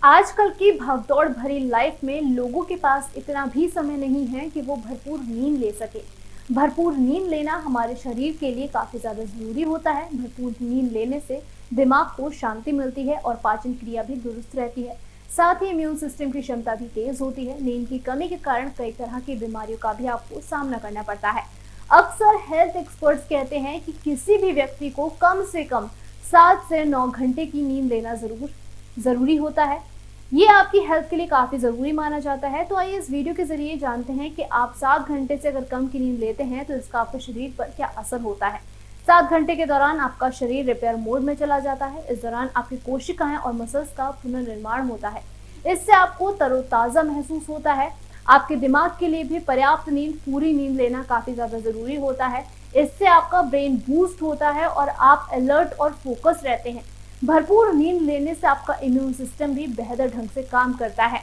आजकल की भागदौड़ भरी लाइफ में लोगों के पास इतना भी समय नहीं है कि वो भरपूर नींद ले सके। भरपूर नींद लेना हमारे शरीर के लिए काफी ज्यादा जरूरी होता है। भरपूर नींद लेने से दिमाग को शांति मिलती है और पाचन क्रिया भी दुरुस्त रहती है। साथ ही इम्यून सिस्टम की क्षमता भी तेज होती है। नींद की कमी के कारण कई तरह की बीमारियों का भी आपको सामना करना पड़ता है। अक्सर हेल्थ एक्सपर्ट्स कहते हैं कि किसी भी व्यक्ति को कम से कम 7 से 9 घंटे की नींद लेना जरूरी होता है। ये आपकी हेल्थ के लिए काफी जरूरी माना जाता है। तो आइए इस वीडियो के जरिए जानते हैं कि आप 7 घंटे से अगर कम की नींद लेते हैं तो इसका आपके शरीर पर क्या असर होता है। 7 घंटे के दौरान आपका शरीर रिपेयर मोड में चला जाता है। इस दौरान आपकी कोशिकाएं और मसल्स का पुनर्निर्माण होता है। इससे आपको तरोताजा महसूस होता है। आपके दिमाग के लिए भी पर्याप्त नींद, पूरी नींद लेना काफी ज्यादा जरूरी होता है। इससे आपका ब्रेन बूस्ट होता है और आप अलर्ट और फोकस रहते हैं। भरपूर नींद लेने से आपका इम्यून सिस्टम भी बेहतर ढंग से काम करता है।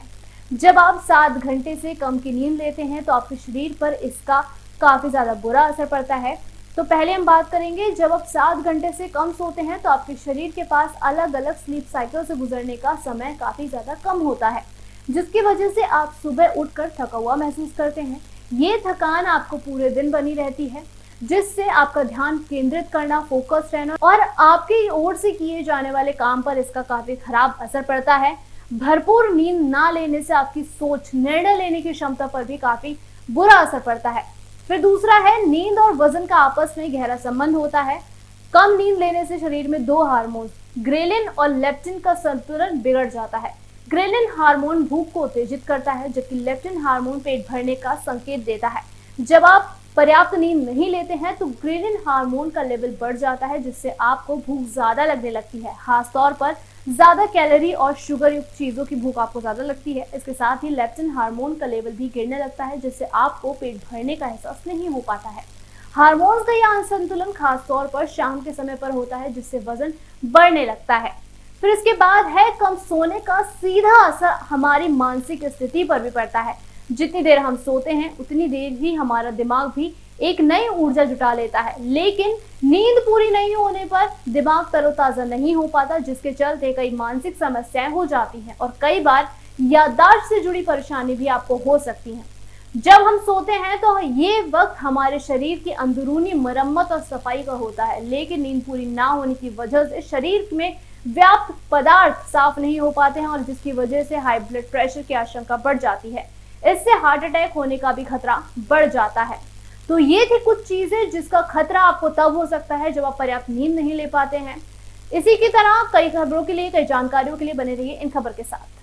जब आप 7 घंटे से कम की नींद लेते हैं तो आपके शरीर पर इसका काफी ज्यादा बुरा असर पड़ता है। तो पहले हम बात करेंगे, जब आप 7 घंटे से कम सोते हैं तो आपके शरीर के पास अलग अलग स्लीप साइकिल से गुजरने का समय काफी ज्यादा कम होता है, जिसकी वजह से आप सुबह उठकर थका हुआ महसूस करते हैं। ये थकान आपको पूरे दिन बनी रहती है, जिससे आपका ध्यान केंद्रित करना, फोकस रहना और आपकी ओर से किए जाने वाले काम पर इसका काफी खराब असर पड़ता है। भरपूर नींद ना लेने से आपकी सोच, निर्णय लेने की क्षमता पर भी काफी बुरा असर पड़ता है। फिर दूसरा है, नींद और वजन का आपस में गहरा संबंध होता है। कम नींद लेने से शरीर में 2 हार्मोन ग्रेलिन और लेप्टिन का संतुलन बिगड़ जाता है। ग्रेलिन हार्मोन भूख को उत्तेजित करता है, जबकि लेप्टिन हार्मोन पेट भरने का संकेत देता है। जब आप पर्याप्त नींद नहीं लेते हैं तो ग्रेलिन हार्मोन का लेवल बढ़ जाता है, जिससे आपको भूख ज्यादा लगने लगती है। खास तौर पर ज्यादा कैलोरी और शुगर युक्त चीजों की भूख आपको ज्यादा लगती है। इसके साथ ही लेप्टिन हार्मोन का लेवल भी गिरने लगता है, जिससे आपको पेट भरने का एहसास नहीं हो पाता है। हार्मोन्स का यह असंतुलन खास तौर पर शाम के समय पर होता है, जिससे वजन बढ़ने लगता है। फिर इसके बाद है, कम सोने का सीधा असर हमारी मानसिक स्थिति पर भी पड़ता है। जितनी देर हम सोते हैं उतनी देर ही हमारा दिमाग भी एक नई ऊर्जा जुटा लेता है, लेकिन नींद पूरी नहीं होने पर दिमाग तरोताजा नहीं हो पाता, जिसके चलते कई मानसिक समस्याएं हो जाती हैं और कई बार याददाश्त से जुड़ी परेशानी भी आपको हो सकती है। जब हम सोते हैं तो ये वक्त हमारे शरीर की अंदरूनी मरम्मत और सफाई का होता है, लेकिन नींद पूरी ना होने की वजह से शरीर में व्याप्त पदार्थ साफ नहीं हो पाते हैं और जिसकी वजह से हाई ब्लड प्रेशर की आशंका बढ़ जाती है। इससे हार्ट अटैक होने का भी खतरा बढ़ जाता है। तो ये थी कुछ चीजें जिसका खतरा आपको तब हो सकता है जब आप पर्याप्त नींद नहीं ले पाते हैं। इसी की तरह कई खबरों के लिए, कई जानकारियों के लिए बने रहिए इन खबर के साथ।